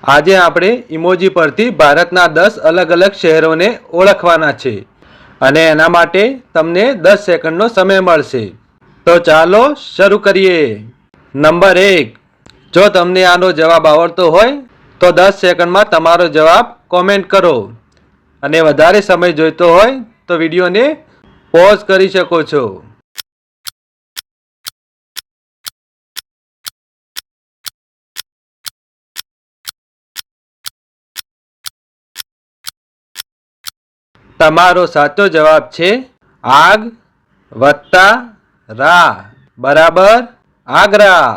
આજે આપણે ઇમોજી પરથી ભારતના 10 અલગ અલગ શહેરોને ઓળખવાના છે અને એના માટે તમને 10 સેકન્ડનો સમય મળશે. તો ચાલો શરૂ કરીએ. નંબર 1. જો તમને આનો જવાબ આવડતો હોય તો 10 સેકન્ડમાં તમારો જવાબ કોમેન્ટ કરો અને વધારે સમય જોઈતો હોય તો વિડીયોને પોઝ કરી શકો છો. તમારો સાચો જવાબ છે આગ વત્તા રા બરાબર આગ્રા.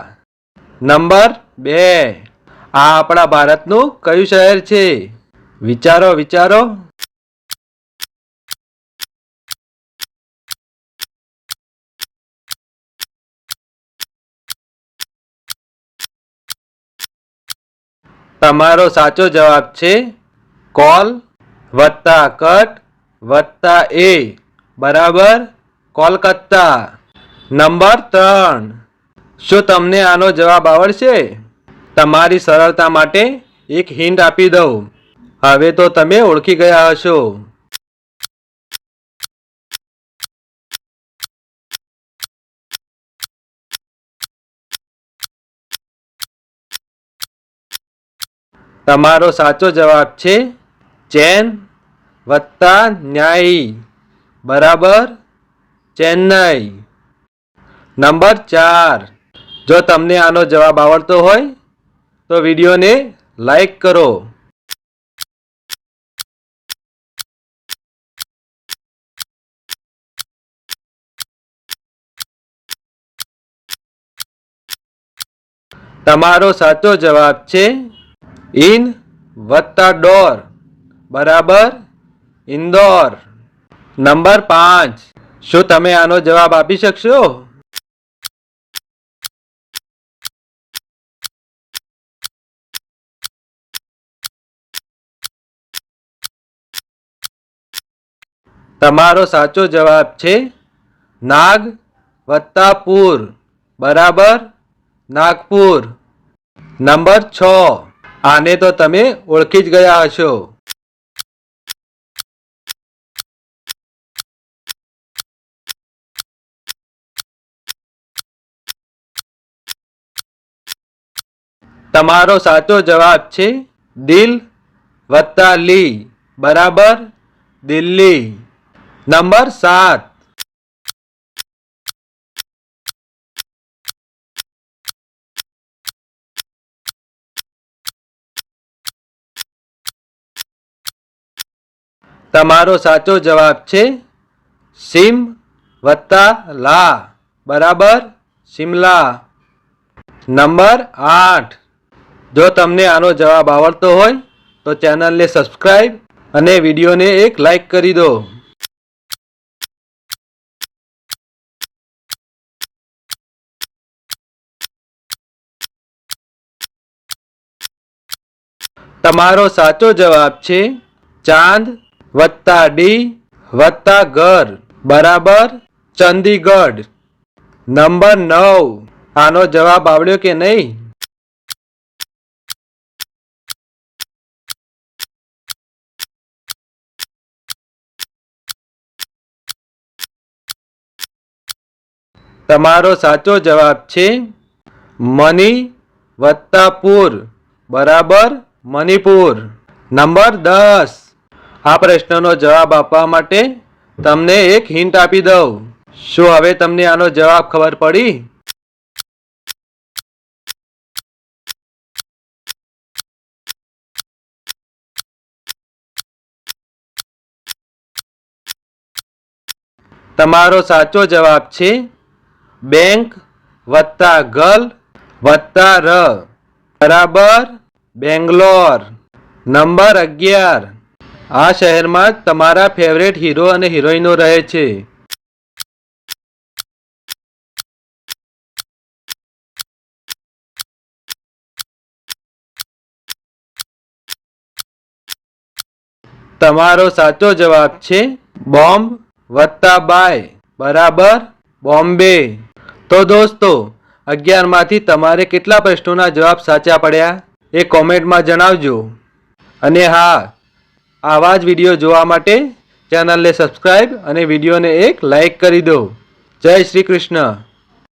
નંબર 2. આ આપણા ભારતનું કયું શહેર છે? વિચારો વિચારો. તમારો સાચો જવાબ છે કોલ વત્તા કટ વત્તા એ બરાબર કોલકાતા. નંબર 3. શું તમને આનો જવાબ આવડશે? તમારી સરળતા માટે એક હિન્ટ આપી દઉં. હવે તો તમે ઓળખી ગયા હશો. તમારો સાચો જવાબ છે ચેન વત્તા ન્યાયી બરાબર ચેન્નઈ. નંબર 4. જો તમને આનો જવાબ આવડતો હોય તો વિડીયોને લાઈક કરો. તમારો સાચો જવાબ છે ઇન વત્તા ડોર બરાબર ઇન્દોર. નંબર 5. શું તમે આનો જવાબ આપી શકશો? તમારો સાચો જવાબ છે નાગ વત્તા પુર બરાબર નાગપુર. નંબર 6. આને તો તમે ઓળખી જ ગયા હશો. તમારો સાચો જવાબ છે દિલ વત્તા લી બરાબર દિલ્હી. નંબર 7. તમારો સાચો જવાબ છે સિમ વત્તા લા બરાબર શિમલા. નંબર 8. જો તમને આનો જવાબ આવડતો હોય તો ચેનલને સબસ્ક્રાઈબ અને વિડીયોને એક લાઈક કરી દો. તમારો સાચો જવાબ છે ચાંદ વત્તા ડી વત્તા ઘર બરાબર ચંદીગઢ. નંબર 9. આનો જવાબ આવડ્યો કે નહીં? તમારો સાચો જવાબ છે મની વત્તા પુર બરાબર મણિપુર. નંબર 10. આ પ્રશ્નનો જવાબ આપવા માટે તમને એક હિન્ટ આપી દઉં. શું હવે તમને આનો જવાબ ખબર પડી? તમારો સાચો જવાબ છે બેંક વત્તા ગલ વત્તા ર બરાબર બેંગ્લોર. નંબર 11. આ શહેરમાં તમારા ફેવરેટ હીરો અને હિરોઈનો રહે છે. તમારો સાચો જવાબ છે બોમ્બ વત્તા બાય બરાબર બોમ્બે. તો દોસ્તો 11 માંથી તમારે કેટલા પ્રશ્નોના જવાબ સાચા પડ્યા? એ કોમેન્ટમાં જણાવજો. અને હા, આવા જ વિડીયો જોવા માટે ચેનલને સબસ્ક્રાઈબ અને વિડીયોને એક લાઈક કરી દો. જય શ્રી કૃષ્ણ.